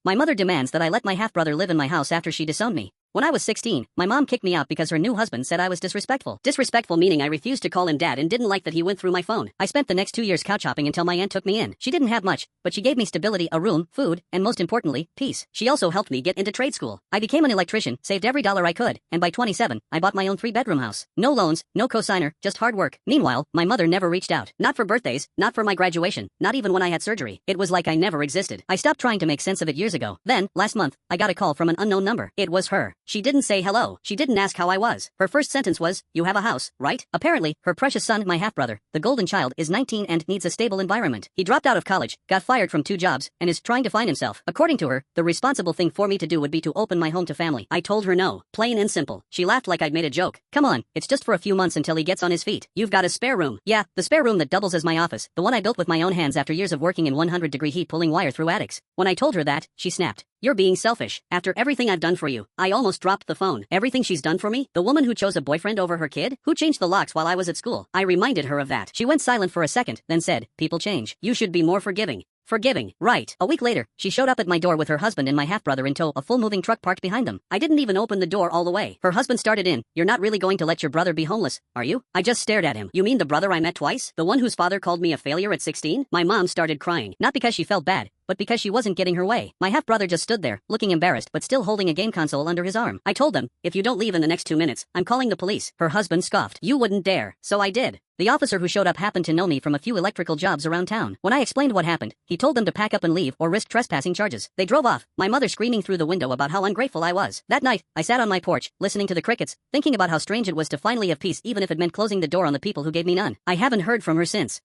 My mother demands that I let my half-brother live in my house after she disowned me. When I was 16, my mom kicked me out because her new husband said I was disrespectful. Disrespectful meaning I refused to call him dad and didn't like that he went through my phone. I spent the next 2 years couch hopping until my aunt took me in. She didn't have much, but she gave me stability, a room, food, and most importantly, peace. She also helped me get into trade school. I became an electrician, saved every dollar I could, and by 27, I bought my own 3-bedroom house. No loans, no cosigner, just hard work. Meanwhile, my mother never reached out. Not for birthdays, not for my graduation, not even when I had surgery. It was like I never existed. I stopped trying to make sense of it years ago. Then, last month, I got a call from an unknown number. It was her. She didn't say hello. She didn't ask how I was. Her first sentence was, "You have a house, right?" Apparently, her precious son, my half-brother, the golden child, is 19 and needs a stable environment. He dropped out of college, got fired from 2 jobs, and is trying to find himself. According to her, the responsible thing for me to do would be to open my home to family. I told her no. Plain and simple. She laughed like I'd made a joke. Come on, it's just for a few months until he gets on his feet. You've got a spare room. Yeah, the spare room that doubles as my office, the one I built with my own hands after years of working in 100-degree heat pulling wire through attics. When I told her that, she snapped. "You're being selfish. After everything I've done for you." I almost dropped the phone. Everything she's done for me? The woman who chose a boyfriend over her kid? Who changed the locks while I was at school? I reminded her of that. She went silent for a second, then said, "People change. You should be more forgiving." Forgiving, right. A week later, she showed up at my door with her husband and my half-brother in tow, a full moving truck parked behind them. I didn't even open the door all the way. Her husband started in. "You're not really going to let your brother be homeless, are you?" I just stared at him. "You mean the brother I met twice? The one whose father called me a failure at 16? My mom started crying. Not because she felt bad, but because she wasn't getting her way. My half-brother just stood there, looking embarrassed but still holding a game console under his arm. I told them, "If you don't leave in the next 2 minutes, I'm calling the police." Her husband scoffed. "You wouldn't dare." So I did. The officer who showed up happened to know me from a few electrical jobs around town. When I explained what happened, he told them to pack up and leave or risk trespassing charges. They drove off, my mother screaming through the window about how ungrateful I was. That night, I sat on my porch, listening to the crickets, thinking about how strange it was to finally have peace even if it meant closing the door on the people who gave me none. I haven't heard from her since.